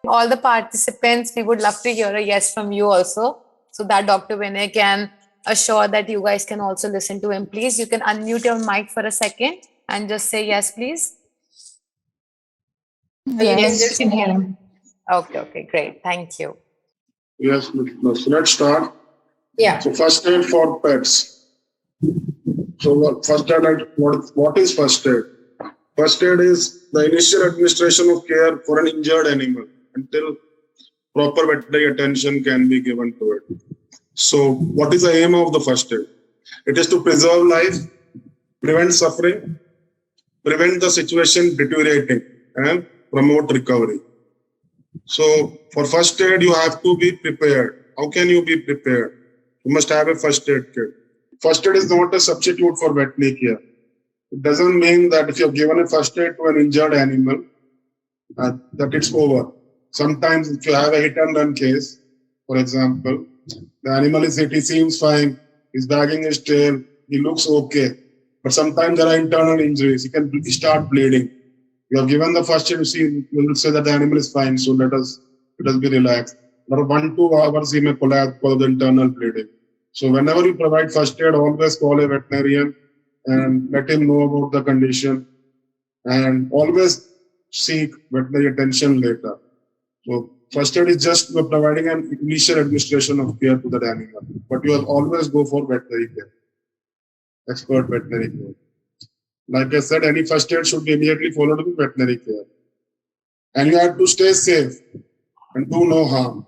all the participants, we would love to hear a yes from you also, so that Dr. Vinay can assure that you guys can also listen to him. Please, you can unmute your mic for a second and just say yes, please. Yes, we can hear him. Okay, great. Thank you. Yes, so let's start. Yeah. So first aid for pets. So what is first aid? First aid is the initial administration of care for an injured animal until proper veterinary attention can be given to it. So what is the aim of the first aid? It is to preserve life, prevent suffering, prevent the situation deteriorating, and promote recovery. So for first aid, you have to be prepared. How can you be prepared? You must have a first aid kit. First aid is not a substitute for veterinary care. It doesn't mean that if you have given a first aid to an injured animal, that it's over. Sometimes if you have a hit and run case, for example, the animal is hit, he seems fine, he's wagging his tail, he looks okay. But sometimes there are internal injuries, he can start bleeding. You have given the first aid, you will say that the animal is fine, so let us be relaxed. For 1-2 hours, he may collapse because of the internal bleeding. So whenever you provide first aid, always call a veterinarian and let him know about the condition, and always seek veterinary attention later. So first aid is just providing an initial administration of care to that animal, but you always go for veterinary care, expert veterinary care. Like I said, any first aid should be immediately followed with veterinary care. And you have to stay safe and do no harm.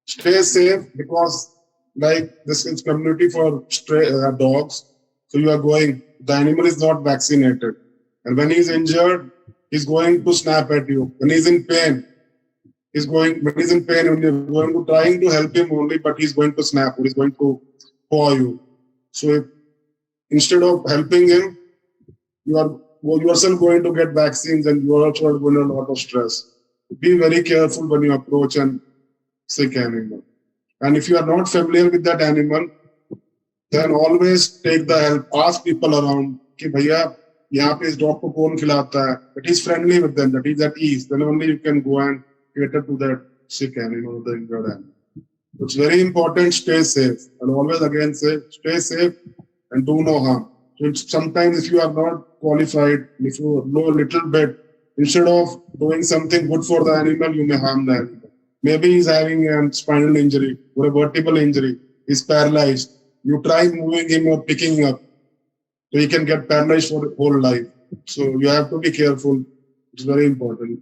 Stay safe because like this is community for stray dogs. So you are going, the animal is not vaccinated. And when he's injured, he's going to snap at you. When he's in pain, when you're going to trying to help him only, but he's going to snap or he's going to paw you. So instead of helping him, you are yourself going to get vaccines and you are also going to have a lot of stress. Be very careful when you approach an sick animal. And if you are not familiar with that animal, then always take the help. Ask people around, कि भैया यहाँ पे इस dog को कौन खिलाता है? That he's friendly with them, that he's at ease. Then only you can go and cater to that sick animal, the injured animal. It's very important, stay safe. And always again say, stay safe and do no harm. So sometimes if you are not qualified, if you know a little bit, instead of doing something good for the animal, you may harm the animal. Maybe he's having a spinal injury or a vertebral injury. He's paralyzed. You try moving him or picking him up. So he can get paralyzed for his whole life. So you have to be careful. It's very important.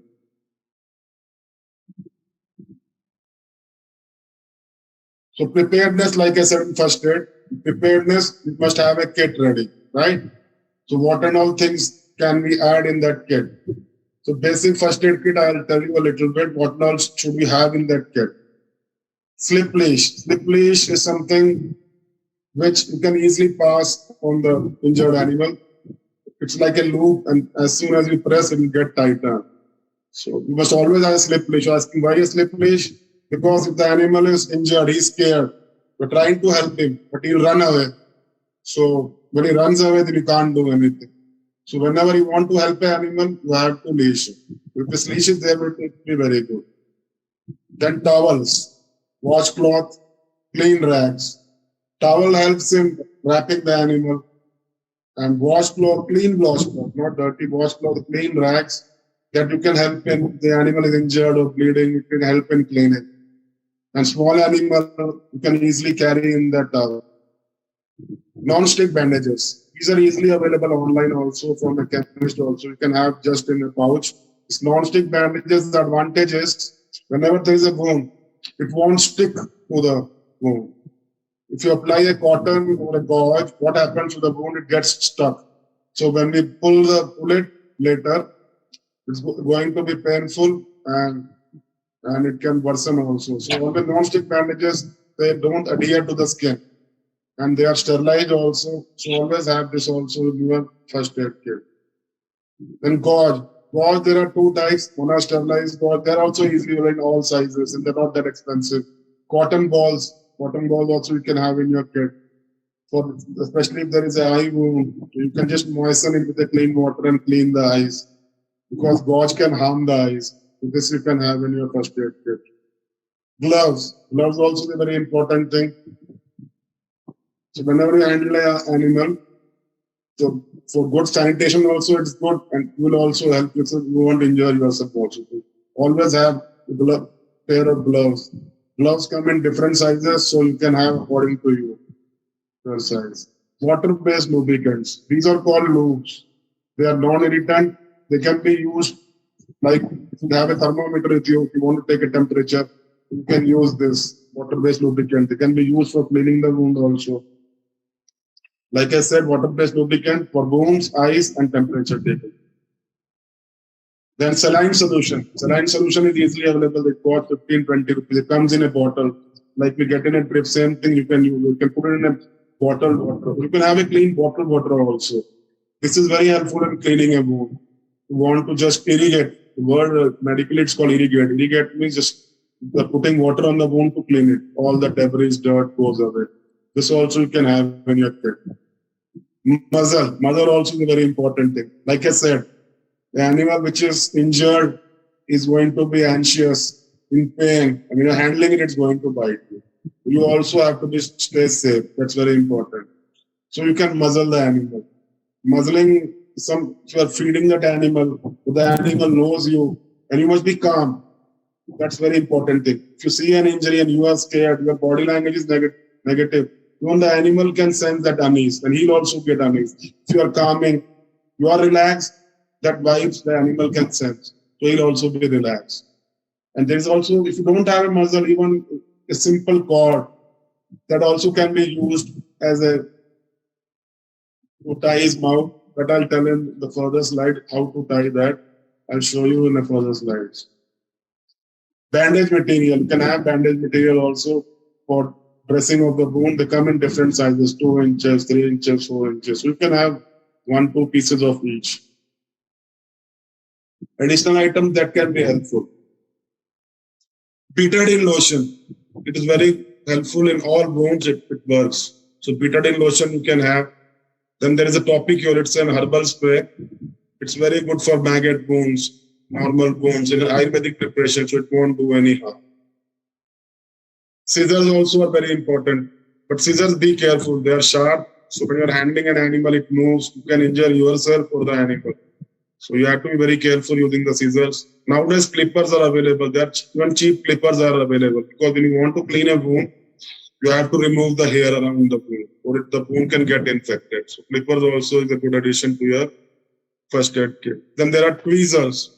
So preparedness, like I said in first aid, preparedness, you must have a kit ready, right? So what and all things can we add in that kit? So basic first aid kit, I'll tell you a little bit what else should we have in that kit. Slip leash. Slip leash is something which you can easily pass on the injured animal. It's like a loop, and as soon as you press, it will get tighter. So you must always have a slip leash. You're asking why a slip leash? Because if the animal is injured, he's scared. We're trying to help him, but he'll run away. So when he runs away, then you can't do anything. So whenever you want to help an animal, you have to leash. If this leash is there, it will be very good. Then towels, washcloth, clean rags. Towel helps in wrapping the animal. And washcloth, clean washcloth, not dirty washcloth, clean rags that you can help in. If the animal is injured or bleeding, you can help in cleaning. And small animal, you can easily carry in that towel. Non-stick bandages. These are easily available online also from a chemist also. You can have just in a pouch. This non-stick bandages, the advantage is whenever there is a wound, it won't stick to the wound. If you apply a cotton or a gauze, what happens to the wound? It gets stuck. So when we pull it later, it's going to be painful and it can worsen also. So all the non-stick bandages, they don't adhere to the skin. And they are sterilized also. So always have this also in your first aid kit. Then gauze. Gauze, there are two types. One are sterilized gauze. They're also easily in all sizes and they're not that expensive. Cotton balls also you can have in your kit. For especially if there is an eye wound, you can just moisten it with a clean water and clean the eyes. Because gauze can harm the eyes. This you can have in your first aid kit. Gloves. Gloves also is a very important thing. So whenever you handle an animal, so for good sanitation also it's good and will also help you so you won't injure yourself also. Always have a pair of gloves. Gloves come in different sizes, so you can have according to you, your size. Water-based lubricants. These are called lubes. They are non-irritant. They can be used like if you have a thermometer with you, if you want to take a temperature, you can use this water-based lubricant. They can be used for cleaning the wound also. Like I said, water-based lubricant for wounds, eyes, and temperature taking. Then saline solution. Saline solution is easily available. It costs 15, 20 rupees. It comes in a bottle. Like we get in a drip, same thing you can use. You can put it in a bottled water. You can have a clean bottled water also. This is very helpful in cleaning a wound. You want to just irrigate. The word medically it's called irrigate. Irrigate means just putting water on the wound to clean it. All the debris, dirt goes away. This also you can have in your kit. Muzzle. Muzzle also is a very important thing. Like I said, the animal which is injured is going to be anxious, in pain. I mean, you're handling it, it's going to bite you. You also have to stay safe. That's very important. So you can muzzle the animal. Muzzling, if you are feeding that animal, the animal knows you, and you must be calm. That's very important thing. If you see an injury and you are scared, your body language is negative. Even the animal can sense that unease, and he'll also get unease. If you are calming, you are relaxed, that vibes the animal can sense. So he'll also be relaxed. And there is also, if you don't have a muzzle, even a simple cord that also can be used as a to tie his mouth. But I'll tell in the further slide how to tie that. I'll show you in the further slides. Bandage material. You can have bandage material also for dressing of the wound. They come in different sizes, 2 inches, 3 inches, 4 inches. You can have 1, 2 pieces of each. Additional items that can be helpful. Betadine lotion. It is very helpful in all wounds. It works. So betadine lotion you can have. Then there is a topic here. It's an herbal spray. It's very good for maggot wounds, normal wounds in Ayurvedic preparation, so it won't do any harm. Scissors also are very important. But scissors, be careful. They are sharp. So when you're handling an animal, it moves. You can injure yourself or the animal. So you have to be very careful using the scissors. Nowadays, clippers are available. Even cheap clippers are available. Because when you want to clean a wound, you have to remove the hair around the wound, or the wound can get infected. So clippers also is a good addition to your first aid kit. Then there are tweezers.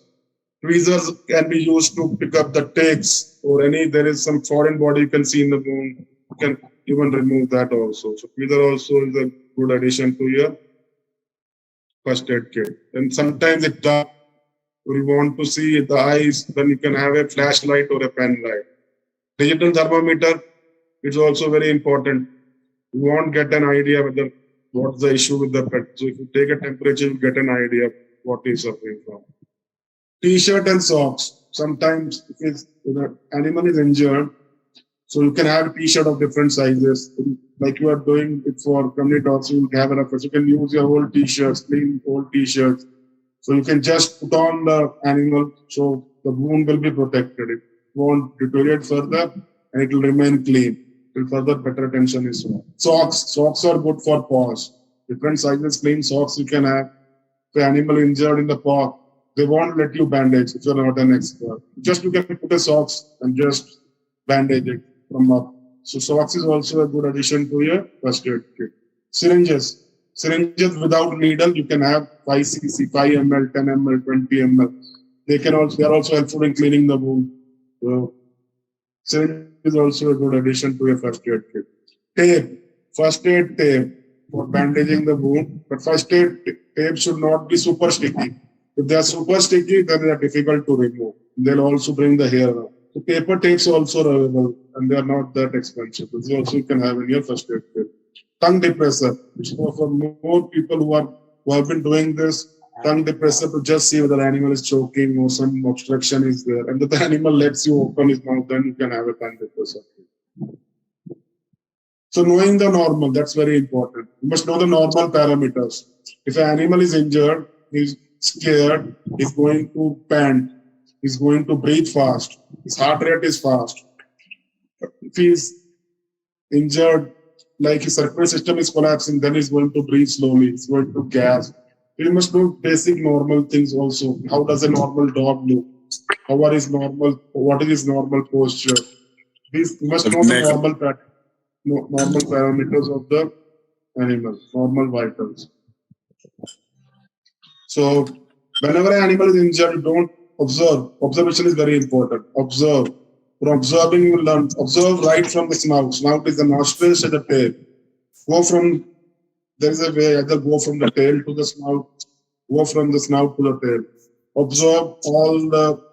Tweezers can be used to pick up the ticks or there is some foreign body you can see in the wound. You can even remove that also. So tweezer also is a good addition to your first aid kit. And sometimes it's dark. You want to see the eyes, then you can have a flashlight or a pen light. Digital thermometer is also very important. You won't get an idea what's the issue with the pet. So if you take a temperature, you get an idea of what he's suffering from. T-shirt and socks. Sometimes if the animal is injured, so you can have a T-shirt of different sizes. Like you are doing it for community talks, you have a reference. You can use your old T-shirts, clean old T-shirts. So you can just put on the animal, so the wound will be protected. It won't deteriorate further, and it will remain clean. Till further better attention is on. Socks are good for paws. Different sizes, clean socks you can have. If the animal injured in the paw, they won't let you bandage if you're not an expert. Just you can put a socks and just bandage it from up. So socks is also a good addition to your first aid kit. Syringes. Syringes without needle, you can have 5 cc, 5 ml, 10 ml, 20 ml. They are also helpful in cleaning the wound. So syringe is also a good addition to your first aid kit. Tape. First aid tape for bandaging the wound. But first aid tape should not be super sticky. If they are super sticky, then they are difficult to remove. They'll also bring the hair out. So paper tapes also are available and they are not that expensive. This also you can have in your first aid kit. Tongue depressor, which is for more people who have been doing this. Tongue depressor to just see whether the animal is choking or some obstruction is there. And if the animal lets you open his mouth, then you can have a tongue depressor. So knowing the normal, that's very important. You must know the normal parameters. If an animal is injured, he's scared, he's going to pant. he's going to breathe fast. His heart rate is fast. If he's injured, like his circulatory system is collapsing, then he's going to breathe slowly. He's going to gasp. You must know basic normal things also. How does a normal dog look? How are his normal? What is his normal posture? These must know the normal normal parameters of the animal, normal vitals. So whenever an animal is injured, don't observe. Observation is very important. Observe. From observing, you will learn. Observe right from the snout. Snout is the nostrils to the tail. Go from, there is a way, either go from the tail to the snout, go from the snout to the tail. Observe all the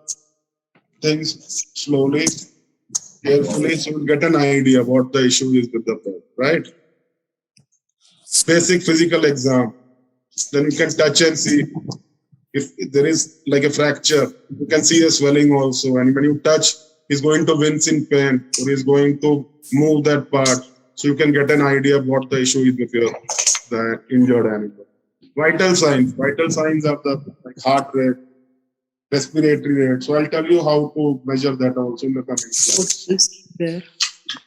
things slowly, carefully, so you get an idea what the issue is with the pet, right? Basic physical exam. Then you can touch and see if there is like a fracture. You can see a swelling also. And when you touch, he's going to wince in pain or he's going to move that part. So you can get an idea of what the issue is with the injured animal. Vital signs. Vital signs are the like heart rate, respiratory rate. So I'll tell you how to measure that also in the coming slides. What's this there?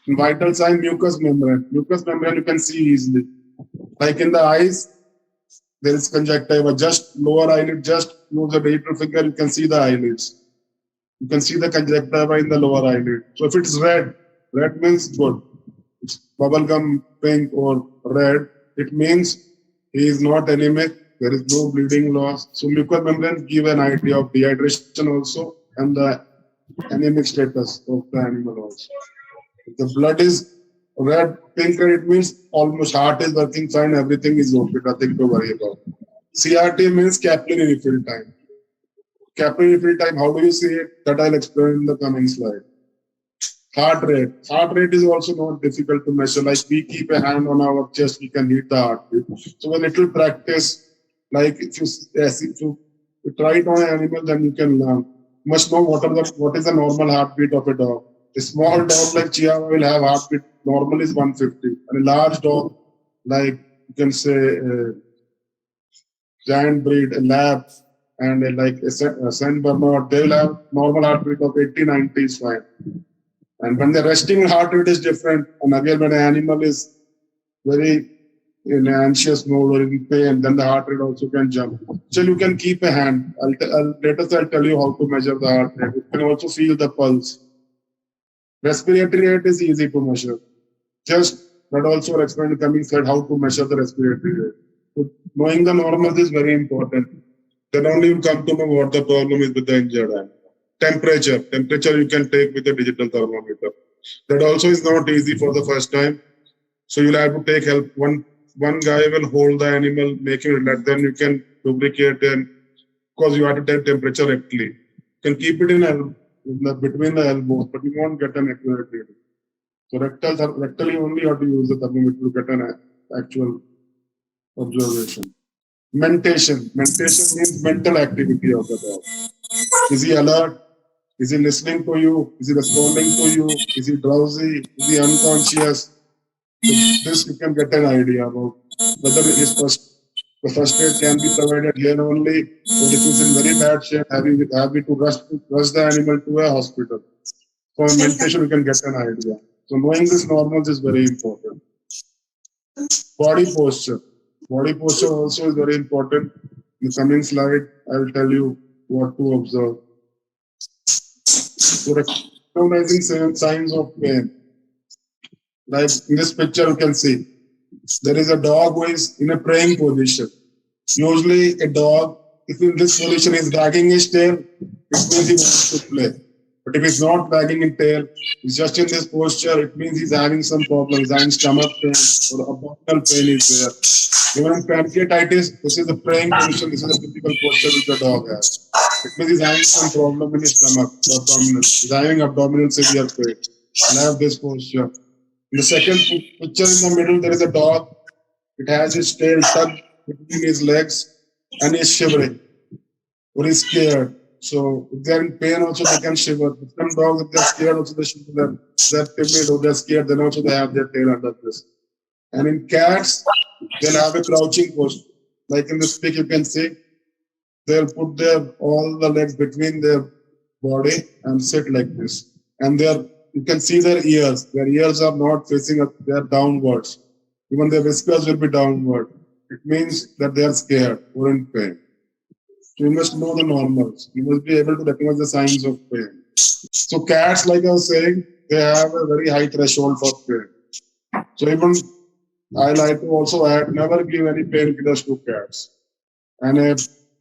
In vital sign, mucous membrane. Mucous membrane you can see easily. Like in the eyes, there is conjunctiva. Just lower eyelid, just use the middle finger, you can see the eyelids. You can see the conjunctiva in the lower eyelid. So if it's red, red means good. It's bubblegum pink or red, it means he is not anemic, there is no bleeding loss. So mucous membrane give an idea of dehydration also and the anemic status of the animal also. If the blood is red, pink, it means almost heart is working fine, everything is okay, nothing to worry about. CRT means capillary refill time. Capillary refill time, how do you see it? That I'll explain in the coming slide. Heart rate. Heart rate is also not difficult to measure. Like we keep a hand on our chest, we can hit the heartbeat. So a little practice, like if you try it on an animal, then you can learn. You must know what is the normal heartbeat of a dog. A small dog like Chihuahua will have heartbeat normal is 150, and a large dog like you can say giant breed, a lab, and a Saint Bernard, they will have normal heartbeat of 80, 90 is fine. And when the resting heart rate is different, and again when an animal is very in an anxious mode or in pain, then the heart rate also can jump. So you can keep a hand. I'll tell you how to measure the heart rate. You can also feel the pulse. Respiratory rate is easy to measure. But also I'll explain in the coming slide how to measure the respiratory rate. So knowing the normals is very important. Then only you come to know what the problem is with the injured animal. Temperature you can take with a digital thermometer. That also is not easy for the first time. So you'll have to take help. One guy will hold the animal, making it that, then you can lubricate and because you have to take temperature rectally. You can keep it between the elbows, but you won't get an accurate reading. So rectally only you have to use the thermometer to get an actual observation. Mentation. Mentation means mental activity of the dog. Is he alert? Is he listening to you? Is he responding to you? Is he drowsy? Is he unconscious? With this you can get an idea about whether the first aid can be provided here only, or if he's in very bad shape, have we to rush the animal to a hospital. For mentation, you can get an idea. So knowing this normals is very important. Body posture. Body posture also is very important. In the coming slide, I will tell you what to observe. So recognizing signs of pain. Like in this picture, you can see there is a dog who is in a praying position. Usually, a dog, if in this position is wagging his tail, it means he wants to play. But if he's not wagging his tail, he's just in this posture, it means he's having some problem. He's having stomach pain or abdominal pain is there. Even in pancreatitis, this is the praying position. This is the typical posture which the dog has. It means he's having some problem in his stomach, abdominal. He's having abdominal severe pain. He'll have this posture. In the second picture in the middle, there is a dog. It has his tail tucked between his legs and he's shivering or he's scared. So if they're in pain also, they can shiver. Some dogs, if they're scared also, they shiver. They're timid or they're scared, then also they have their tail under this. And in cats, they'll have a crouching posture. Like in this pic, you can see, they'll put all the legs between their body and sit like this. And you can see their ears. Their ears are not facing up, they are downwards. Even their whiskers will be downward. It means that they are scared or in pain. So you must know the normals. You must be able to recognize the signs of pain. So cats, like I was saying, they have a very high threshold for pain. So even I like to also add, never give any painkillers to cats. And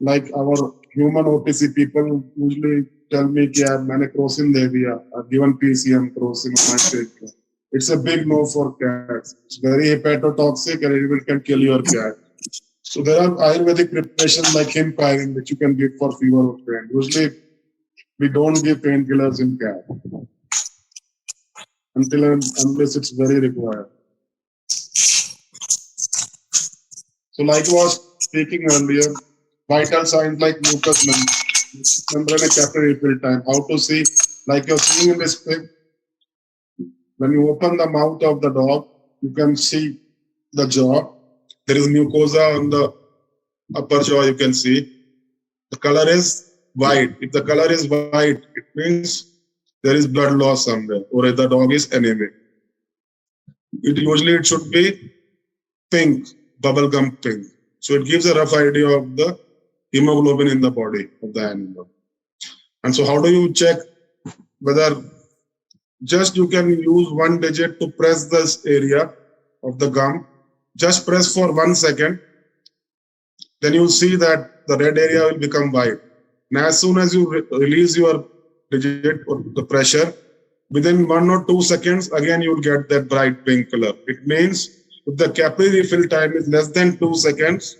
like our human OTC people usually tell me that मैंने crocin दे दिया, I've given PCM crocin on my painkiller. It's a big no for cats. It's very hepatotoxic and it can kill your cat. So there are Ayurvedic preparations like hemp-iron which you can give for fever or pain. Usually we don't give painkillers in cat unless it's very required. So like I was speaking earlier, vital signs like mucous membrane and capillary refill time. How to see, like you're seeing in this pic, when you open the mouth of the dog, you can see the jaw. There is mucosa on the upper jaw, you can see. The color is white. If the color is white, it means there is blood loss somewhere, or the dog is anemic. Usually it should be pink, bubblegum pink. So it gives a rough idea of the hemoglobin in the body of the animal. And so how do you check whether just you can use one digit to press this area of the gum, just press for 1 second, then you'll see that the red area will become white. And as soon as you release your digit or the pressure, within 1 or 2 seconds, again you will get that bright pink color. It means if the capillary refill time is less than 2 seconds,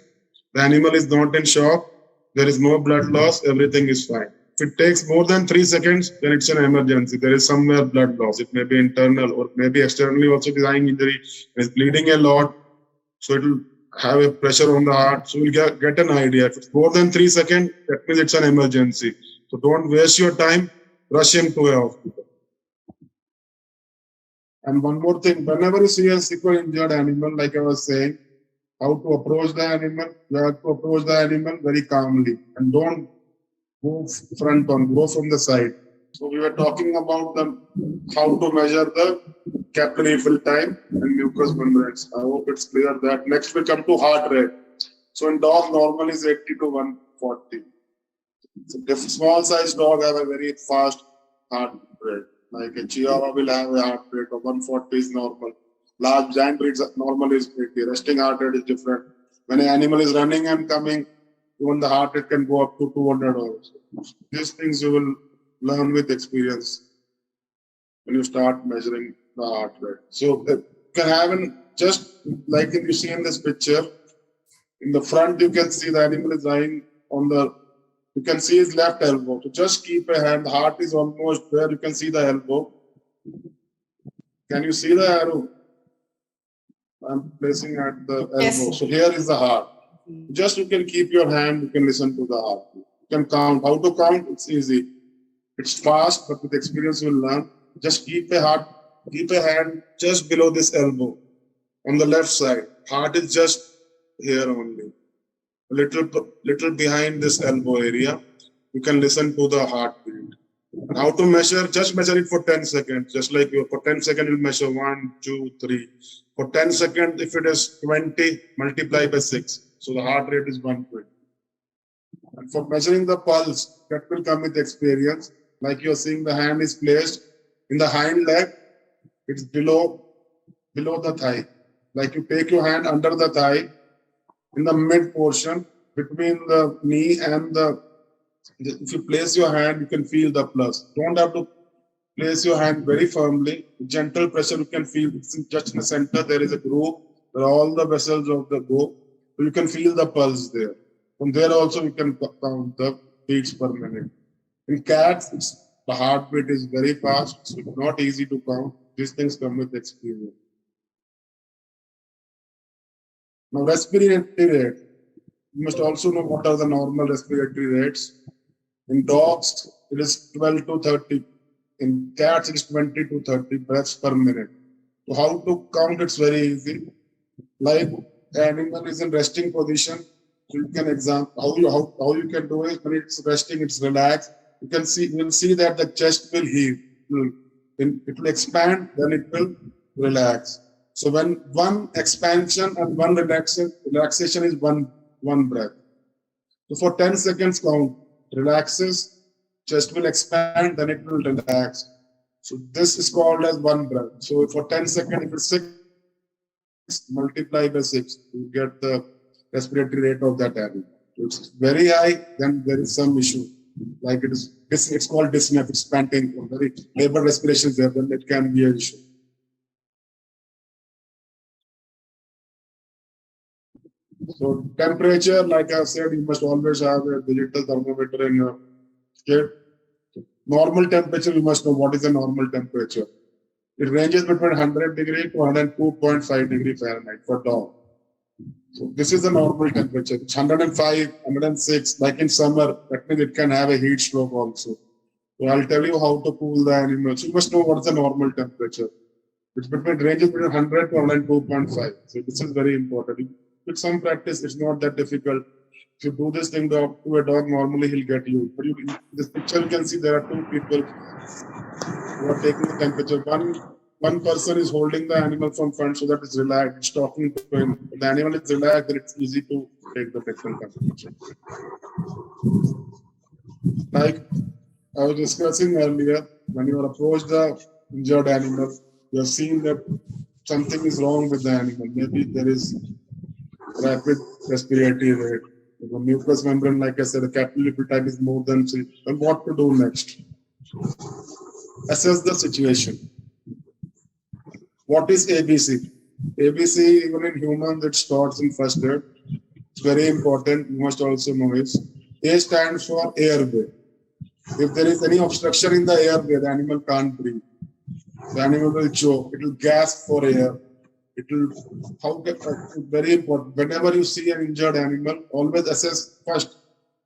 the animal is not in shock, there is no blood loss, everything is fine. If it takes more than 3 seconds, then it's an emergency. There is somewhere blood loss. It may be internal or maybe externally also dying injury. It's bleeding a lot, so it will have a pressure on the heart. So you'll get an idea. If it's more than 3 seconds, that means it's an emergency. So don't waste your time, rush him to a hospital. And one more thing, whenever you see a sick or injured animal, like I was saying, how to approach the animal, you have to approach the animal very calmly and don't go front on, go from the side. So we were talking about how to measure the capillary refill time and mucous membranes. I hope it's clear that. Next we come to heart rate. So in dog, normal is 80 to 140. So the small size dog have a very fast heart rate. Like a Chihuahua will have a heart rate of 140 is normal. Large giant breeds normal is 80. Resting heart rate is different. When an animal is running and coming, even the heart rate can go up to 200 also. These things you will learn with experience when you start measuring the heart rate. So you can have just like if you see in this picture, in the front you can see the animal is lying on you can see his left elbow. So just keep a hand, the heart is almost where you can see the elbow. Can you see the arrow? I'm placing at the elbow. Yes. So here is the heart. Just you can keep your hand, you can listen to the heart. You can count. How to count? It's easy. It's fast, but with experience you'll learn. Just keep a hand just below this elbow on the left side. Heart is just here only. A little behind this elbow area. You can listen to the heartbeat. And how to measure? Just measure it for 10 seconds. Just like for 10 seconds, you'll measure 1, 2, 3. For 10 seconds, if it is 20, multiply by 6. So the heart rate is 120. And for measuring the pulse, that will come with experience. Like you're seeing the hand is placed in the hind leg, it's below the thigh. Like you take your hand under the thigh, in the mid portion, between the knee and if you place your hand, you can feel the pulse. Don't have to place your hand very firmly. Gentle pressure, you can feel just in the center, there is a groove where all the vessels of the go. So you can feel the pulse there. From there also, you can count the beats per minute. In cats, the heartbeat is very fast, so it's not easy to count. These things come with experience. Now, respiratory rate. You must also know what are the normal respiratory rates. In dogs, it is 12 to 30. In cats, it is 20 to 30 breaths per minute. So how to count? It's very easy. Like the animal is in resting position, so you can examine how you can do it. When it's resting, it's relaxed. you will see that the chest will heave. It will expand, then it will relax. So when one expansion and one relaxation is one breath. So for 10 seconds count, relaxes, chest will expand, then it will relax. So this is called as one breath. So for 10 seconds, if it's 6, multiply by 6, you get the respiratory rate of that animal. So it's very high, then there is some issue. Like it's called dyspnea, it's panting, or very labor respiration there, then it can be an issue. So temperature, like I said, you must always have a digital thermometer in your kit. Normal temperature, you must know what is the normal temperature. It ranges between 100 degree to 102.5 degree Fahrenheit for dog. So this is the normal temperature. It's 105, 106, like in summer, that means it can have a heat stroke also. So I'll tell you how to cool the animals. You must know what is the normal temperature. It's ranges between 100 to 102.5. So this is very important. With some practice, it's not that difficult. If you do this thing to a dog, normally he'll get you. But in this picture, you can see there are two people who are taking the temperature. One person is holding the animal from front so that it's relaxed, it's talking to him. If the animal is relaxed, then it's easy to take the picture temperature. Like I was discussing earlier, when you approach the injured animal, you have seen that something is wrong with the animal. Maybe there is rapid respiratory rate. The mucous membrane, like I said, the capillary type is more than 3. And what to do next? Assess the situation. What is ABC? ABC, even in humans, it starts in first aid. It's very important. You must also know it. A stands for airway. If there is any obstruction in the airway, the animal can't breathe. The animal will choke. It will gasp for air. It will, very important. Whenever you see an injured animal, always assess first,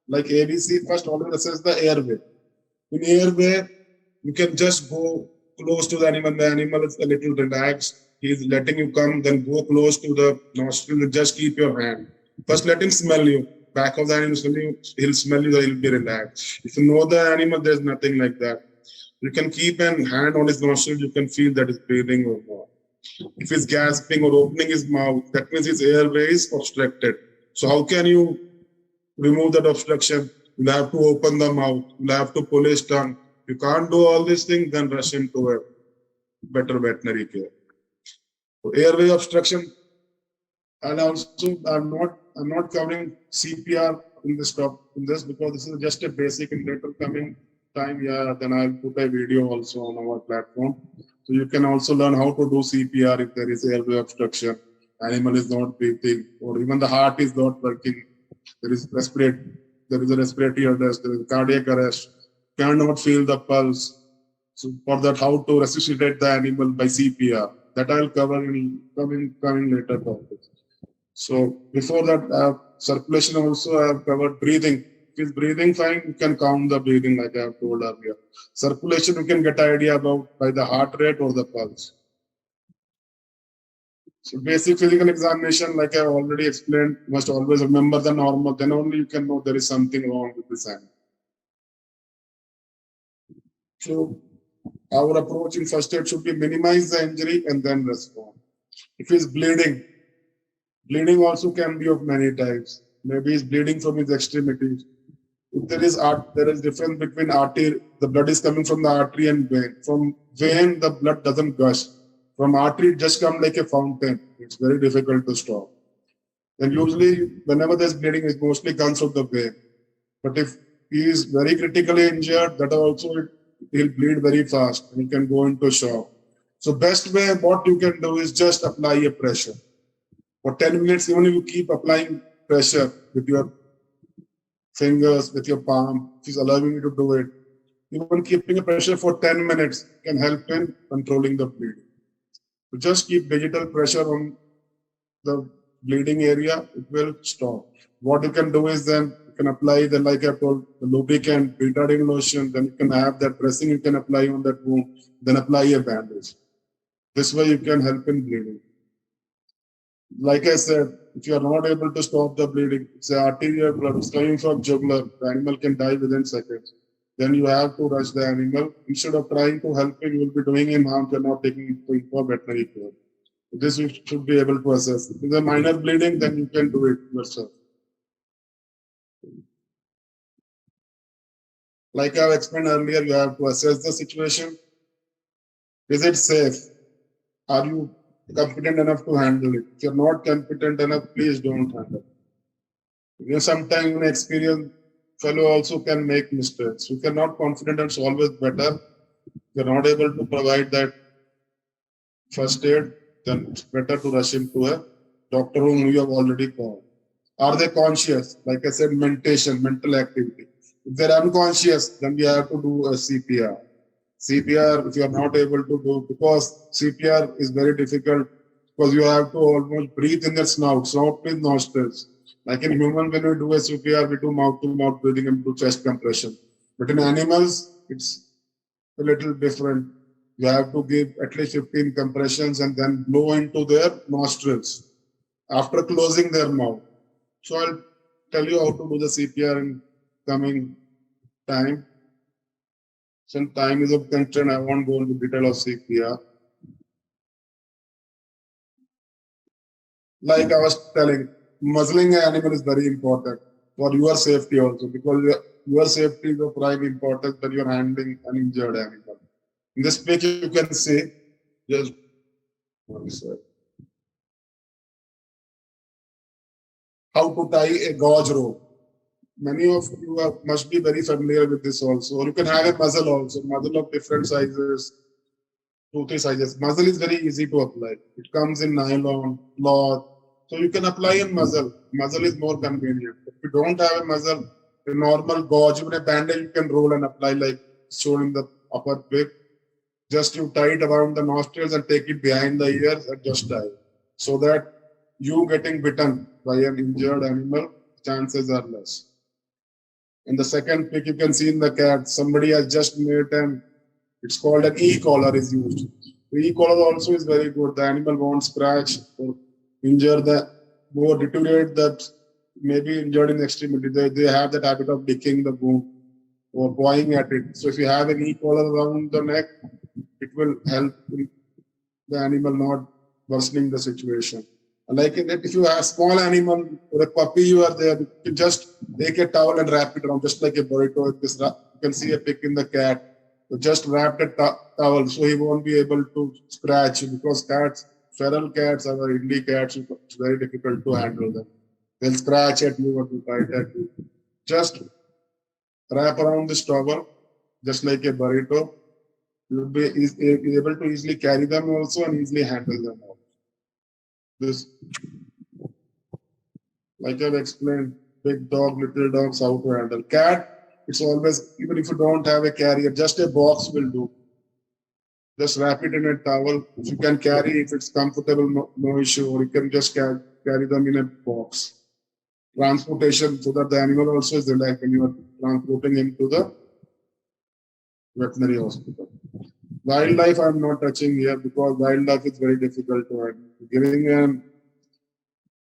like ABC, first always assess the airway. In airway, you can just go close to the animal is a little relaxed. He's letting you come, then go close to the nostril and just keep your hand. First, let him smell you. Back of the animal, he'll smell you, he'll be relaxed. If you know the animal, there's nothing like that. You can keep a hand on his nostril, you can feel that he's breathing or not. If he's gasping or opening his mouth, that means his airway is obstructed. So how can you remove that obstruction? You'll have to open the mouth, you'll have to pull his tongue. You can't do all these things, then rush into a better veterinary care. So airway obstruction, and also I'm not covering CPR in this because this is just a basic. In later coming time, then I'll put a video also on our platform. So you can also learn how to do CPR if there is airway obstruction, animal is not breathing, or even the heart is not working. There is a respiratory arrest, there is a cardiac arrest, cannot feel the pulse. So for that, how to resuscitate the animal by CPR. That I'll cover in coming later topics. So before that, circulation also I have covered breathing. If it's breathing fine, you can count the breathing like I have told earlier. Circulation, you can get idea about by the heart rate or the pulse. So basic physical examination, like I already explained, you must always remember the normal, then only you can know there is something wrong with this animal. So our approach in first aid should be minimize the injury and then respond. If he's bleeding also can be of many types. Maybe he's bleeding from his extremities. If there is difference between artery, the blood is coming from the artery and vein. From vein, the blood doesn't gush. From artery, it just comes like a fountain. It's very difficult to stop. And usually, whenever there's bleeding, it mostly comes from the vein. But if he is very critically injured, that also he'll bleed very fast and he can go into shock. So best way, what you can do is just apply a pressure. For 10 minutes, even if you keep applying pressure with your fingers, with your palm, if he's allowing you to do it, even keeping a pressure for 10 minutes can help in controlling the bleeding. So just keep digital pressure on the bleeding area, it will stop. What you can do is then you can apply the, like I told, the lubricant, betadine lotion, then you can have that dressing you can apply on that wound, then apply a bandage. This way you can help in bleeding. Like I said, if you are not able to stop the bleeding, it's arterial blood, it's coming from jugular, the animal can die within seconds. then you have to rush the animal. Instead of trying to help him, you will be doing him harm. You're not taking him for veterinary care. This you should be able to assess. If there's a minor bleeding, then you can do it yourself. Like I've explained earlier, you have to assess the situation. Is it safe? Are you competent enough to handle it? If you're not competent enough, please don't handle it. Sometimes an experienced fellow also can make mistakes. If you're not confident, it's always better. If you're not able to provide that first aid, then it's better to rush him to a doctor whom you have already called. Are they conscious? Like I said, mental activity. If they're unconscious, then we have to do a CPR. CPR, if you are not able to do, because CPR is very difficult, because you have to almost breathe in their snout with nostrils. Like in human, when we do a CPR, we do mouth-to-mouth breathing and do chest compression. But in animals, it's a little different. You have to give at least 15 compressions and then blow into their nostrils after closing their mouth. So I'll tell you how to do the CPR in coming time. Since time is of concern, I won't go into detail of CPR. Like I was telling, muzzling an animal is very important for your safety also, because your safety is of prime importance when you're handling an injured animal. In this picture, you can see, just one sec, how to tie a gauze rope. Many of you must be very familiar with this also. Or you can have a muzzle also, muzzle of different sizes, 2-3 sizes. Muzzle is very easy to apply. It comes in nylon, cloth. So you can apply in muzzle. Muzzle is more convenient. If you don't have a muzzle, a normal gauze, even a bandage you can roll and apply like shown in the upper clip. Just you tie it around the nostrils and take it behind the ears and just tie it. So that you getting bitten by an injured animal, chances are less. In the second pic, you can see in the cat, somebody has just made an, it's called an e-collar is used. The e-collar also is very good. The animal won't scratch or injure or deteriorate that, maybe injured in extremity. They have that habit of digging the wound or pawing at it. So if you have an e-collar around the neck, it will help the animal not worsening the situation. Like if you have a small animal or a puppy, you are there, you can just take a towel and wrap it around, just like a burrito. You can see a pic in the cat. So just wrap the towel so he won't be able to scratch, because feral cats are indie cats. It's very difficult to handle them. They'll scratch at you or bite at you. Just wrap around this towel, just like a burrito. You'll be able to easily carry them also and easily handle them also. This, like I've explained, big dog, little dogs, how to handle. Cat, it's always, even if you don't have a carrier, just a box will do. Just wrap it in a towel. If you can carry, if it's comfortable, no issue, or you can just carry them in a box. Transportation, so that the animal also is relaxed when you are transporting him to the veterinary hospital. Wildlife, I'm not touching here because wildlife is very difficult to handle. Giving a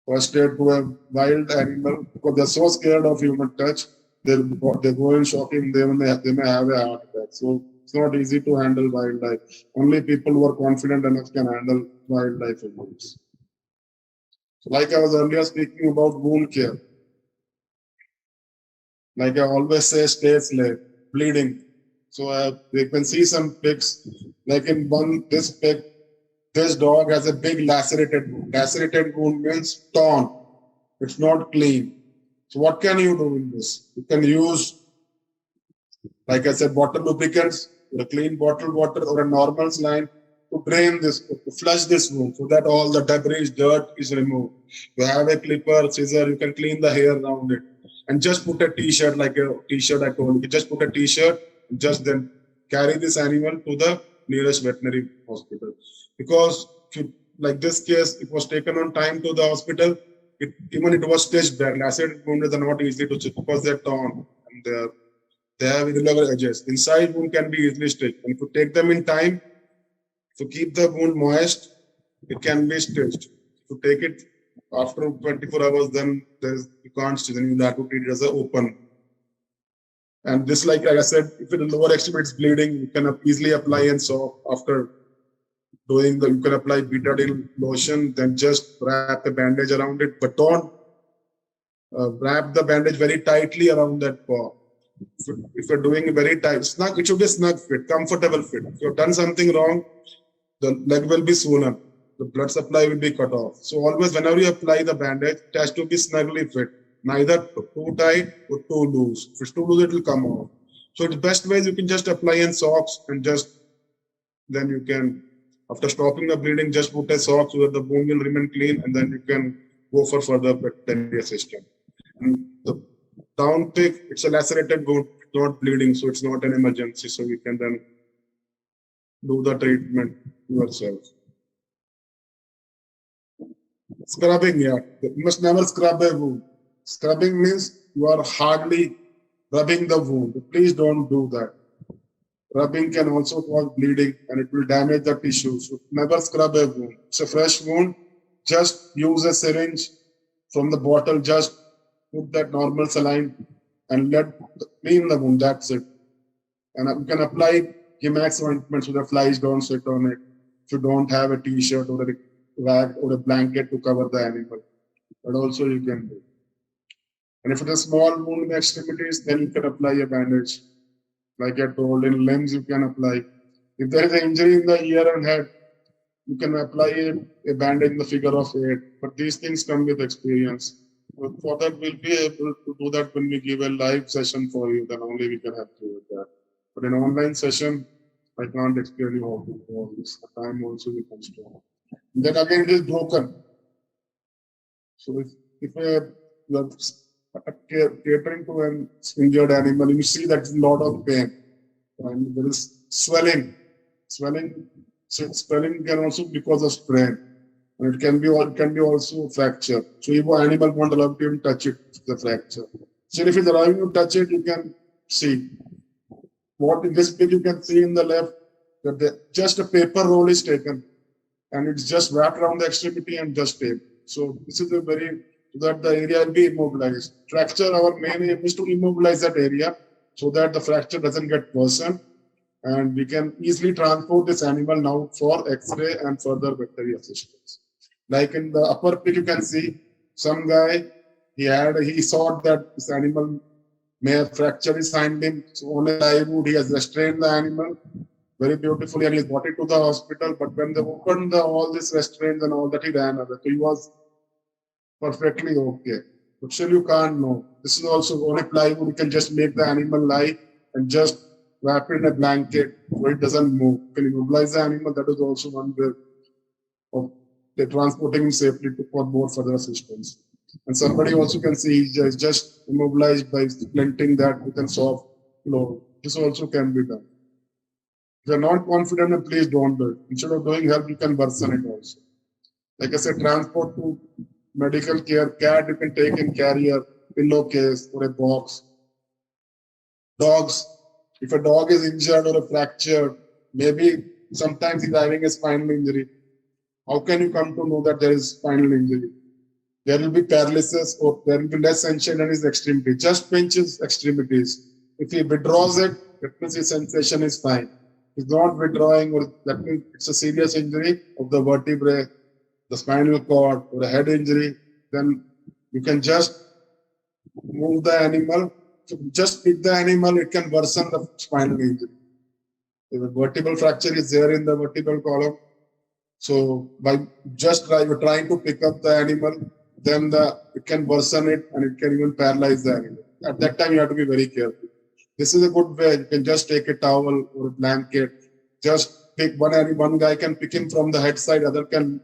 first aid to a wild animal, because they're so scared of human touch, they go in shocking, they may have a heart attack. So it's not easy to handle wildlife. Only people who are confident enough can handle wildlife animals. So like I was earlier speaking about wound care. Like I always say, stay safe, bleeding. So you can see some pics, like in this pic, this dog has a big lacerated wound. Lacerated wound means torn. It's not clean. So what can you do in this? You can use, like I said, bottle lubricants, or a clean bottled water, or a normal saline to drain this, to flush this wound so that all the debris, dirt is removed. You have a clipper, scissor, you can clean the hair around it. And just put a t-shirt, like a t-shirt I told you. Just put a t-shirt, just then carry this animal to the nearest veterinary hospital. Because like this case, it was taken on time to the hospital. Even it was stitched back. Lacerated wounds are not easy to stitch because they're torn and they have irregular edges. Inside wound can be easily stitched. And if you take them in time, to keep the wound moist, it can be stitched. If you take it after 24 hours, then you can't stitch. Then you have to treat it as an open. And this, like I said, if in the lower extremity is bleeding, you can easily apply and so after doing you can apply betadine lotion, then just wrap a bandage around it, but don't wrap the bandage very tightly around that paw. If you're doing a very tight, snug, it should be a snug fit, comfortable fit. If you've done something wrong, the leg will be swollen. The blood supply will be cut off. So always whenever you apply the bandage, it has to be snugly fit, neither too tight or too loose. If it's too loose, it will come off. So the best way is you can just apply in socks and then you can, after stopping the bleeding, just put a sock so that the wound will remain clean, and then you can go for further veterinary assistance. And the down pick, it's a lacerated wound, not bleeding, so it's not an emergency. So you can then do the treatment yourself. Scrubbing, yeah. You must never scrub a wound. Scrubbing means you are hardly rubbing the wound. Please don't do that. Rubbing can also cause bleeding and it will damage the tissue. So never scrub a wound. It's a fresh wound. Just use a syringe from the bottle. Just put that normal saline and clean the wound. That's it. And you can apply Gimax ointment so the flies don't sit on it. If you don't have a t-shirt or a rag or a blanket to cover the animal, but also you can do. And if it is a small wound in the extremities, then you can apply a bandage. Like I told, in limbs you can apply. If there is an injury in the ear and head, you can apply a bandage in the figure of 8. But these things come with experience. But for that, we'll be able to do that when we give a live session for you. Then only we can help you with that. But in online session, I can't explain you how to do all this. The time also becomes strong. Then again, it is broken. So if you are catering to an injured animal, you see that a lot of pain, and there is swelling. Swelling can also be because of strain, and it can be also fracture. So if an animal won't allow you to touch it, it's the fracture. So if it's allowing you to touch it, you can see. What in this picture you can see in the left that just a paper roll is taken, and it's just wrapped around the extremity and just taped. So this is a very, so that the area will be immobilized. Fracture, our main aim is to immobilize that area so that the fracture doesn't get worsened, and we can easily transport this animal now for X-ray and further veterinary assistance. Like in the upper pic, you can see some guy, he saw that this animal may have fractured his hind limb. So on a plywood, he has restrained the animal very beautifully and he brought it to the hospital. But when they opened all these restraints and all that, he ran away. So he was perfectly okay. But still you can't know. This is also on a plywood, you can just make the animal lie and just wrap it in a blanket so it doesn't move. You can immobilize the animal. That is also one way of transporting him safely for more further assistance. And somebody also can see he's just immobilized by splinting that with a soft floor. This also can be done. If you're not confident, then please don't do it. Instead of doing help, you can worsen it also. Like I said, transport to medical care. Cat you can take in carrier, pillowcase, or a box. Dogs, if a dog is injured or a fractured, maybe sometimes he's having a spinal injury. How can you come to know that there is spinal injury? There will be paralysis or there will be less sensation in his extremity. Just pinch his extremities. If he withdraws it, that means his sensation is fine. If he's not withdrawing, or that means it's a serious injury of the vertebrae, the spinal cord, or a head injury, then you can just move the animal. So just pick the animal, it can worsen the spinal injury. If a vertebral fracture is there in the vertebral column, so by just trying to pick up the animal, then it can worsen it and it can even paralyze the animal. At that time, you have to be very careful. This is a good way. You can just take a towel or a blanket. Just pick one guy can pick him from the head side, other can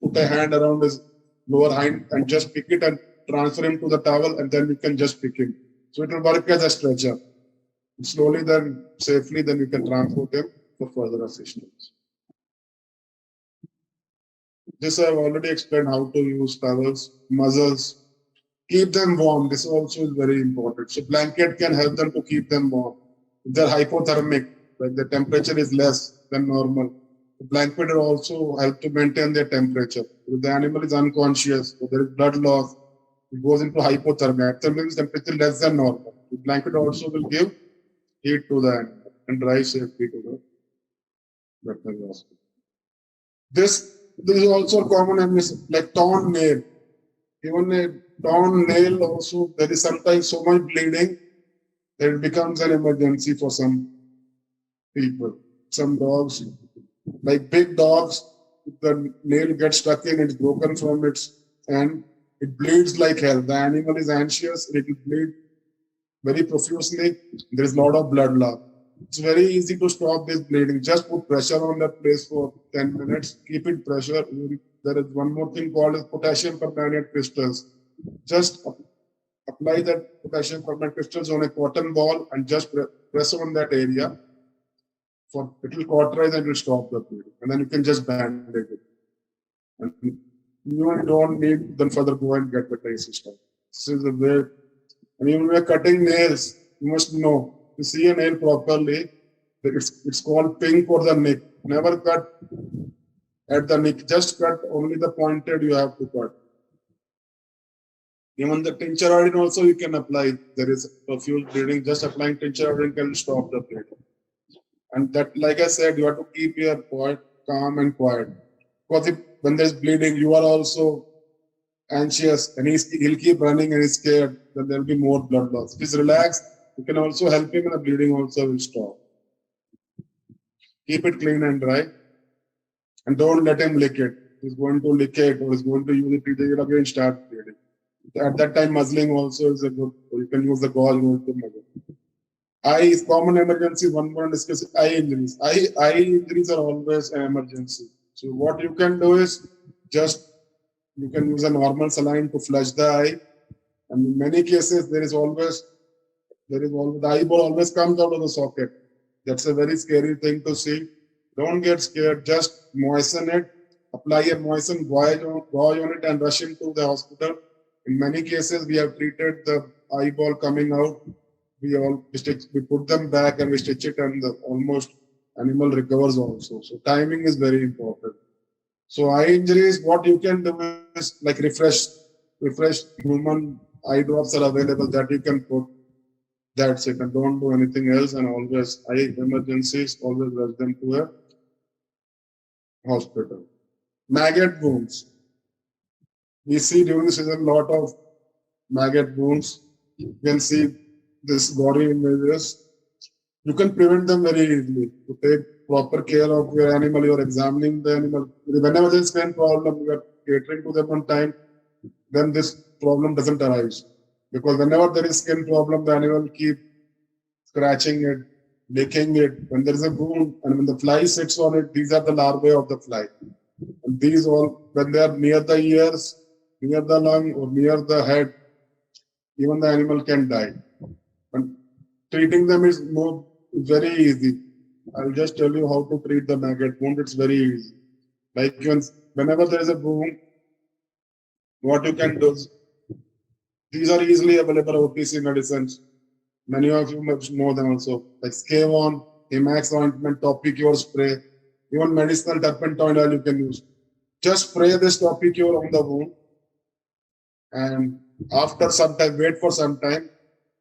put a hand around his lower hind and just pick it and transfer him to the towel, and then you can just pick him. So it will work as a stretcher. Slowly, then safely, then you can transport him for further assistance. This I've already explained how to use towels, muzzles. Keep them warm. This also is very important. So blanket can help them to keep them warm. If they're hypothermic, like the temperature is less than normal, the blanket will also help to maintain their temperature. If the animal is unconscious or there is blood loss, it goes into hypothermia. Hypothermia means temperature less than normal. The blanket also will give heat to the animal and drive safety to the veterinary hospital. This is also a common illness like torn nail. Even a torn nail also, there is sometimes so much bleeding that it becomes an emergency for some people. Some dogs, like big dogs, the nail gets stuck in, it's broken from its end, it bleeds like hell. The animal is anxious, it will bleed very profusely. There is a lot of blood loss. It's very easy to stop this bleeding. Just put pressure on that place for 10 minutes. Keep it pressure. There is one more thing called as potassium permanganate crystals. Just apply that potassium permanganate crystals on a cotton ball and just press on that area. For it will cauterize and it will stop the bleeding. And then you can just bandage it. And you don't need then further go and get the trace system. This is the way. And even when we are cutting nails, you must know to see a nail properly. It's called pink or the nick. Never cut at the nick. Just cut only the pointed you have to cut. Even the tincture iodine also you can apply. There is profuse bleeding. Just applying tincture iodine can stop the bleeding. And that, like I said, you have to keep your quiet, calm and quiet. Because when there's bleeding, you are also anxious and he'll keep running and he's scared, then there'll be more blood loss. If he's relaxed, you can also help him and the bleeding also will stop. Keep it clean and dry. And don't let him lick it. He's going to lick it or he's going to use it, he'll again start bleeding. At that time, muzzling also is a good, or you can use the gauze to muzzle. Eye is common emergency. One more discuss eye injuries. Eye injuries are always an emergency. So what you can do is just you can use a normal saline to flush the eye. And in many cases, there is always the eyeball always comes out of the socket. That's a very scary thing to see. Don't get scared. Just moisten it. Apply a moistened gauze on it and rush into the hospital. In many cases, we have treated the eyeball coming out. We put them back and we stitch it, and the almost animal recovers also. So timing is very important. So eye injuries, what you can do is like refresh human eye drops are available that you can put. That's it, and don't do anything else. And always eye emergencies, always rush them to a hospital. Maggot wounds. We see during the season a lot of maggot wounds. You can see this gory images. You can prevent them very easily. To take proper care of your animal, you are examining the animal. Whenever there is skin problem, you are catering to them on time, then this problem doesn't arise. Because whenever there is skin problem, the animal will keep scratching it, licking it. When there is a wound and when the fly sits on it, these are the larvae of the fly. And these all, when they are near the ears, near the lung or near the head, even the animal can die. And treating them is very easy. I'll just tell you how to treat the maggot wound. It's very easy. Like whenever there is a wound, what you can do is, these are easily available OTC medicines. Many of you must know them also, like Scavon, Emax ointment, Topicure spray, even medicinal turpentine oil you can use. Just spray this Topicure on the wound, and after some time, wait for some time.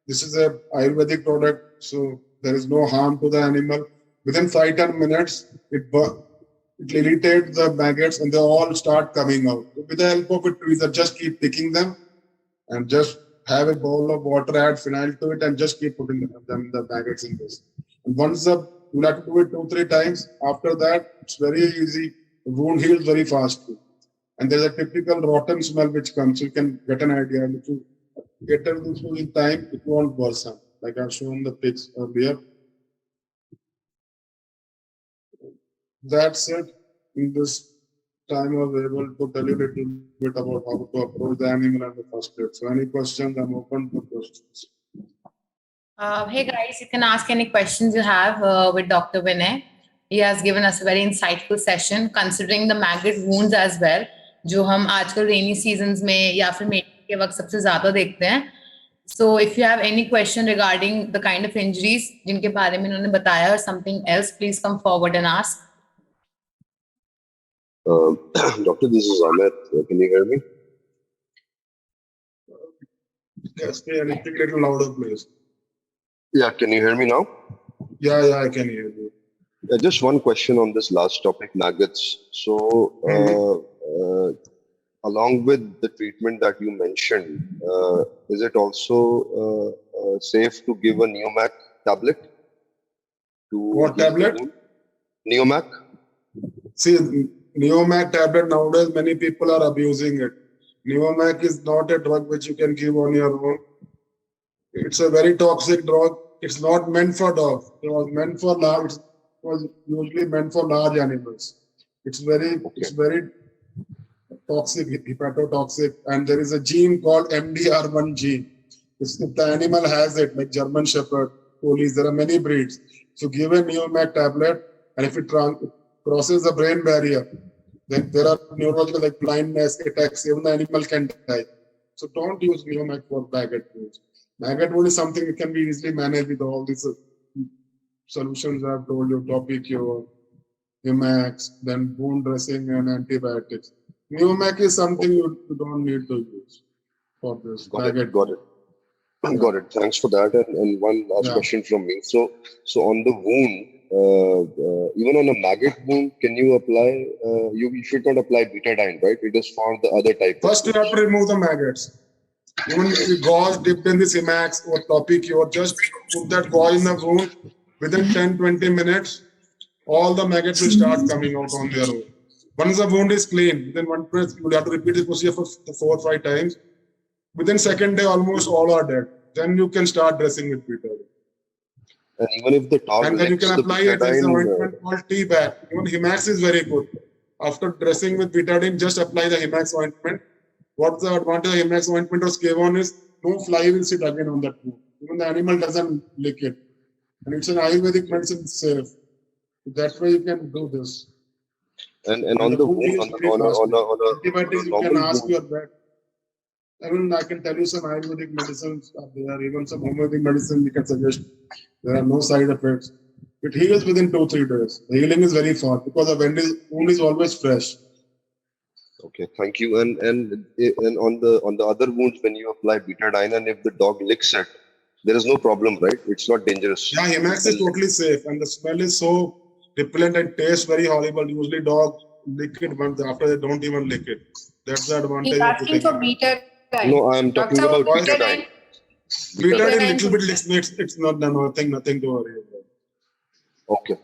This is a Ayurvedic product, so there is no harm to the animal. Within 5-10 minutes, it irritates the maggots and they all start coming out. So with the help of it, either just keep picking them and just have a bowl of water, add phenyl to it, and just keep putting the maggots in this. And once you'll have to do it 2-3 times. After that, it's very easy. The wound heals very fast. And there's a typical rotten smell which comes. You can get an idea. And if you get this in time, it won't worsen. Like I've shown the pics earlier. That's it. In this time, I was able to tell you a little bit about how to approach the animal and the first aid. So, any questions? I'm open for questions. Hey guys, you can ask any questions you have with Dr. Vinay. He has given us a very insightful session considering the maggot wounds as well, जो हम आजकल rainy seasons में या फिर मेले के वक्त सबसे ज्यादा देखते हैं. So if you have any question regarding the kind of injuries जिनके बारे में उन्होंने बताया or something else, please come forward and ask. Doctor, this is Ahmed. Can you hear me? Yes, and speak a little louder, please. Yeah, can you hear me now? Yeah, I can hear you. Just one question on this last topic, maggots. So, along with the treatment that you mentioned, is it also safe to give a Neomac tablet to What heal the tablet? wound? Neomac? See, Neomac tablet nowadays, many people are abusing it. Neomac is not a drug which you can give on your own. It's a very toxic drug. It's not meant for dogs. It was meant for large. It was usually meant for large animals. It's very toxic, hepatotoxic, and there is a gene called MDR1 gene. If the animal has it, like German Shepherd, Police, there are many breeds. So give a Neomac tablet, and if it crosses the brain barrier, then there are neurological like blindness, attacks, even the animal can die. So don't use Neomac for maggot wounds. Maggot wound is something that can be easily managed with all these solutions I've told you, topic cure, Emax, then wound dressing and antibiotics. Neomac is something you don't need to use for this. Got it. Yeah. Got it. Thanks for that. And one last question from me. So on the wound, even on a maggot wound, can you apply? You should not apply betadine, right? It is for the other type. First, you have to remove the maggots. Even if the gauze dipped in this Emax or topic, you just put that gauze in the wound. Within 10-20 minutes, all the maggots will start coming out on their own. Once the wound is clean, then one press, you have to repeat this procedure for 4 or 5 times. Within second day, almost all are dead. Then you can start dressing with betadine. And even if the dog and then you can apply it as an betadine, ointment called tea bag. Even Himax is very good. After dressing with betadine, just apply the Himax ointment. What's the advantage of Himax ointment or Scavon is no fly will sit again on that wound. Even the animal doesn't lick it. And it's an Ayurvedic medicine safe. That way you can do this. and on the wound, on antibiotics, a you can ask wound. your vet. I can tell you some Ayurvedic medicines are there, even some homeopathic medicine we can suggest. There are no side effects. It heals within 2-3 days. The healing is very fast because the wound is always fresh. Okay, thank you. And on the other wounds, when you apply betadine, and if the dog licks it, there is no problem, right? It's not dangerous. Yeah, Himax is totally safe, and the smell is so repellent and tastes very horrible. Usually, dogs lick it once after they don't even lick it. That's the advantage. He's asking for betadine. No, I am talking about betadine. Betadine little bit licks, it's not nothing to worry about. Okay.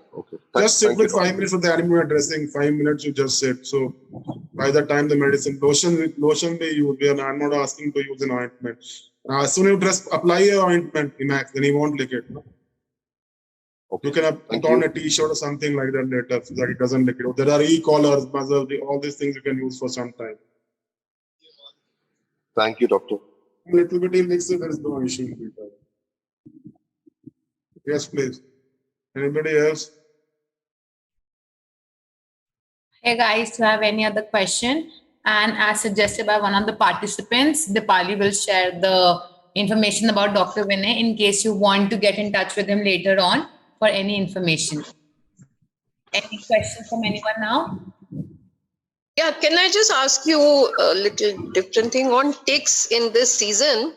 Just sit with 5 minutes of the animal dressing. 5 minutes you just sit. So by the time the medicine lotion may use. I'm not asking to use an ointment. As soon as you apply your ointment, Emax, then he won't lick it. No? Okay. You can put on a t-shirt or something like that later so that it doesn't lick it. There are e-collars, muzzle, all these things you can use for some time. Thank you, doctor. A little bit he licks it, there is no issue with that. Yes, please. Anybody else? Hey guys, do you have any other question? And as suggested by one of the participants, Dipali will share the information about Dr. Vinay in case you want to get in touch with him later on for any information. Any questions from anyone now? Yeah, can I just ask you a little different thing on ticks in this season?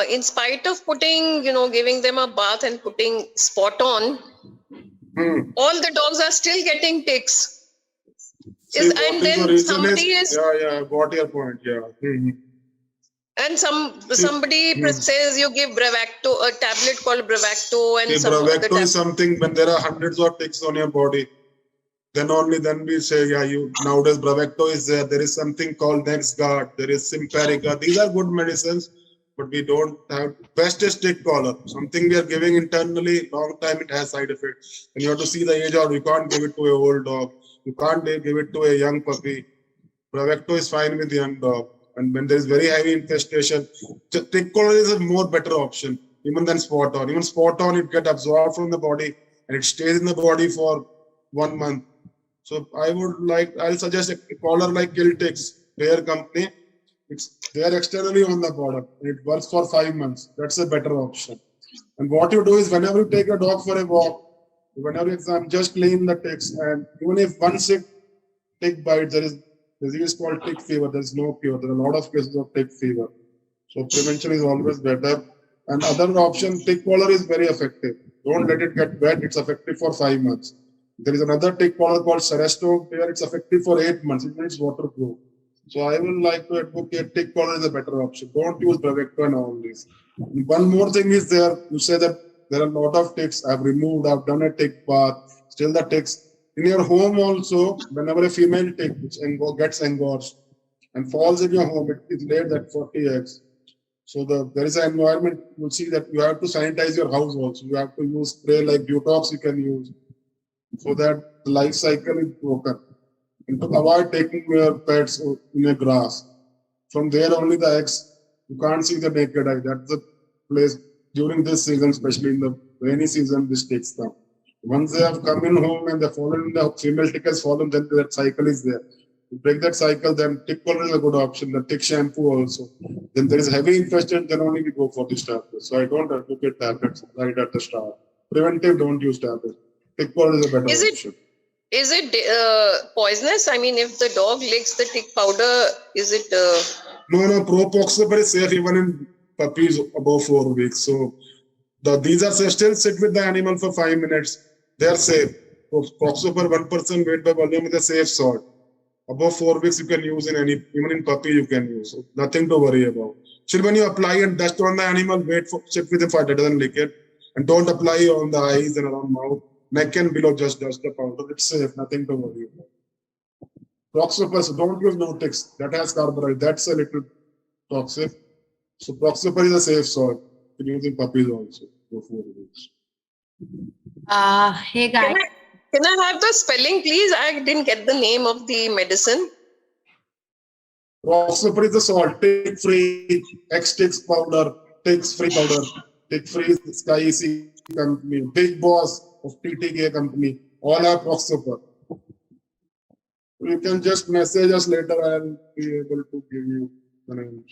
In spite of putting, giving them a bath and putting spot on, all the dogs are still getting ticks. And then somebody is. Yeah, got your point. Yeah. And somebody says you give Bravecto, a tablet called Bravecto, and Bravecto is something when there are hundreds of ticks on your body. Then we say, nowadays Bravecto is there. There is something called NexGuard. There is Simparica. These are good medicines, but we don't have. Best is tick collar. Something we are giving internally, long time it has side effects. And you have to see the age out. You can't give it to an old dog. You can't give it to a young puppy. Bravecto is fine with young dog. And when there is very heavy infestation, tick collar is a more better option, even than spot on. Even spot on, it gets absorbed from the body and it stays in the body for 1 month. So I'll suggest a collar like Kill Ticks, their company. It's there externally on the product. It works for 5 months. That's a better option. And what you do is whenever you take a dog for a walk, whenever you just clean the ticks, and even if one sick tick bite, there is disease called tick fever. There is no cure. There are a lot of cases of tick fever. So prevention is always better. And other option, tick collar is very effective. Don't let it get wet. It's effective for 5 months. There is another tick collar called Seresto, where it's effective for 8 months. It means waterproof. So I would like to advocate tick collar is a better option. Don't use Bravecto and all this. One more thing is there. You say that there are a lot of ticks. I've removed. I've done a tick bath. Still the ticks in your home also. Whenever a female tick gets engorged and falls in your home, it is laid at 40 eggs. So there is an environment. You'll see that you have to sanitize your house also. You have to use spray like Butox you can use, so that the life cycle is broken. And to avoid taking your pets in a grass. From there only the eggs, you can't see the naked eye. That's the place during this season, especially in the rainy season, this takes them. Once they have come in home and the fallen, the female tick has fallen, then that cycle is there. To break that cycle, then tick collar is a good option. The tick shampoo also. Then there is heavy infestation, then only we go for this tablet. So I don't advocate tablets right at the start. Preventive, don't use tablets. Tick collar is a better option. Is it poisonous? I mean, if the dog licks the tick powder, is it? No. Propoxypar is safe even in puppies above 4 weeks. So these are safe. Still sit with the animal for 5 minutes. They are safe. Propoxypar 1% weight by volume is a safe salt. Above 4 weeks, you can use even in puppy, you can use. So nothing to worry about. Still, when you apply and dust on the animal, sit with him for it doesn't lick it. And don't apply on the eyes and around mouth. Neck and below, just dust the powder. It's safe, nothing to worry about. Proxypar, so don't use Notex. That has carbohydrate. That's a little toxic. So Proxypar is a safe salt. You can use in puppies also for 4 weeks. Hey guys. Can I have the spelling, please? I didn't get the name of the medicine. Proxypar is a salt. Tick free, X-Ticks powder, ticks free powder, tick free Sky EC company, Big Boss of TTK company, all are Proxypar. You can just message us later. I'll be able to give you the name.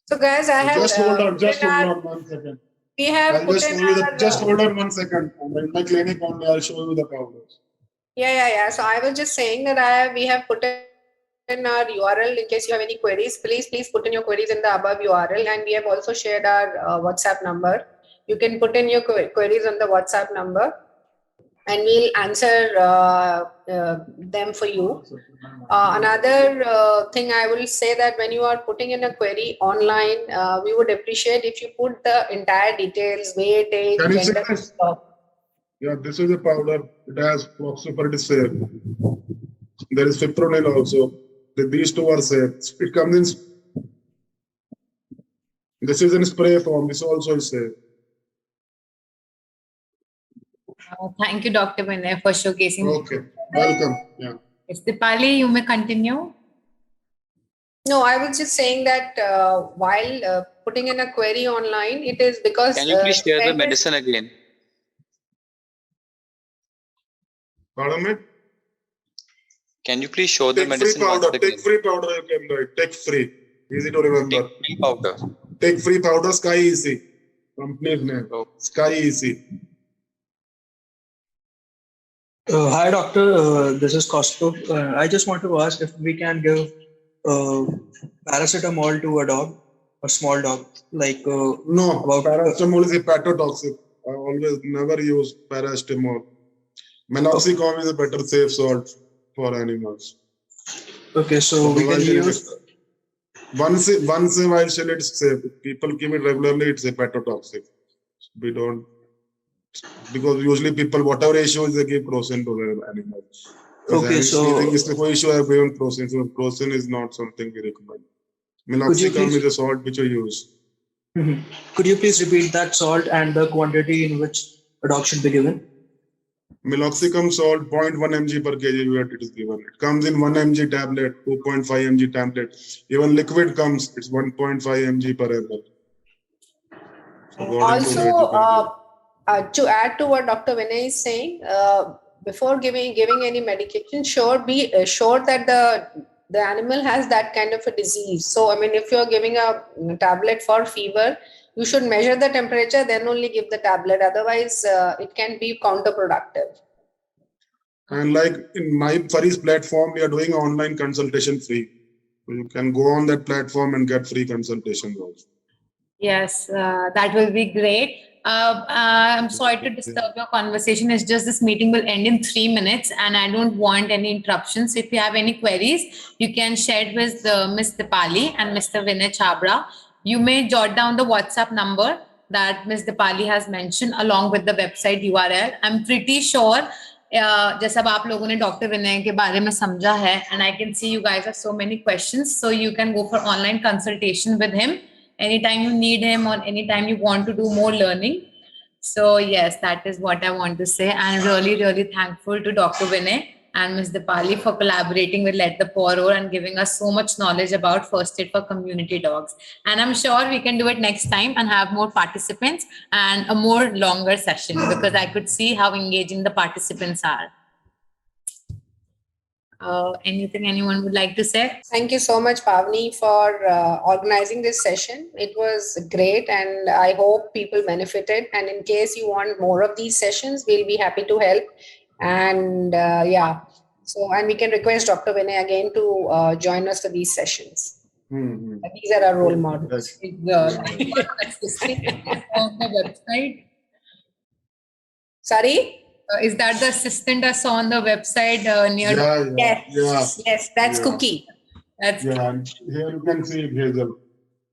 So guys, I have Just hold on 1 second. we have I'll put just in show you our, just hold on 1 second. In my clinic only, I'll show you the powders. yeah. So I was just saying that we have put in our URL in case you have any queries. Please put in your queries in the above URL, and we have also shared our WhatsApp number. You can put in your queries on the WhatsApp number, and we'll answer them for you. Another thing I will say that when you are putting in a query online, we would appreciate if you put the entire details, weight, age, Can you see gender, this? stock. Yeah, this is a powder. It has Proxypar, it is safe. There is fipronil also. These two are safe. It comes in. This is in spray form. This also is safe. Thank you, Dr. Vinay, for showcasing. Okay, welcome. Yeah. Yes, Dipali, you may continue. No, I was just saying that while putting in a query online, it is because. Can you please share the medicine again? Pardon me? Can you please show the Tick free medicine once powder. again? Tick free powder you can write. Tick free. Easy to remember. Tick powder. Tick free powder. Sky EC. Company's name. Oh. Sky EC. Hi, doctor. This is Kaustubh. I just want to ask if we can give paracetamol to a dog, a small dog, like No, paracetamol is hepatotoxic. I always never use paracetamol. Meloxicam is a better safe salt for animals. Okay, so we can use. Once in a while, it's safe. If people give it regularly, it's hepatotoxic. We don't, because usually people, whatever issue is, they give crocin to their animals. Okay, so is the issue I've given crocin. So crocin is not something we recommend. Meloxicam is a salt which we use. Could you please repeat that salt and the quantity in which a dog should be given? Meloxicam salt 0.1 mg per kg weight it is given. It comes in 1 mg tablet, 2.5 mg tablet. Even liquid comes, it's 1.5 mg per ml. Also, to add to what Dr. Vinay is saying, before giving any medication, be sure that the animal has that kind of a disease. So, I mean, if you're giving a tablet for fever, you should measure the temperature, then only give the tablet. Otherwise, it can be counterproductive. And like in my Furry's platform, we are doing online consultation free. You can go on that platform and get free consultations also. Yes, that will be great. I'm sorry to disturb your conversation. It's just this meeting will end in 3 minutes, and I don't want any interruptions. If you have any queries, you can share it with Ms. Dipali and Mr. Vinay Chabra. You may jot down the WhatsApp number that Ms. Dipali has mentioned along with the website URL. I'm pretty sure जैसा अब आप लोगों ने doctor विनय के बारे में समझा है, and I can see you guys have so many questions, so you can go for online consultation with him anytime you need him or anytime you want to do more learning. So yes, that is what I want to say. I'm really, really thankful to Dr. Vinay and Ms. Dipali for collaborating with Let the Poor Roar and giving us so much knowledge about first aid for community dogs. And I'm sure we can do it next time and have more participants and a more longer session, because I could see how engaging the participants are. Anything anyone would like to say? Thank you so much, Pavni, for organizing this session. It was great, and I hope people benefited. And in case you want more of these sessions, we'll be happy to help. And yeah, so and we can request Dr. Vinay again to join us for these sessions. Mhm. These are our role models. Is on the website? Sorry? Is that the assistant I saw on the website near? Yes, that's Yeah. Cookie. That's Yeah, and here you can see Hazel.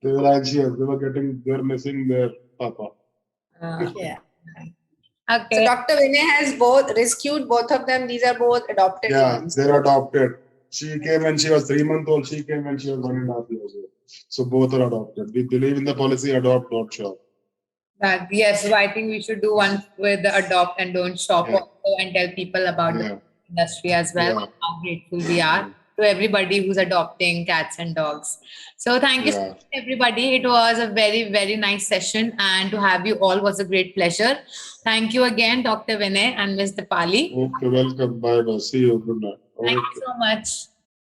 They were anxious. They're missing their papa. Yeah. okay. So Dr. Vinay has rescued both of them. These are both adopted Yeah, ones. they're adopted. She came when she was 3 months old. She came when she was 1.5 years old. So both are adopted. We believe in the policy adopt, not shop. Yes, so I think we should do one with the adopt and don't shop Yeah. also, and tell people about Yeah. the industry as well, Yeah. how grateful we are to everybody who's adopting cats and dogs. So thank you so Yeah. much, everybody. It was a very, very nice session, and to have you all was a great pleasure. Thank you again, Dr. Vinay and Ms. Dipali. Okay, welcome. Bye bye. See you. Good night. Thank Okay. you so much.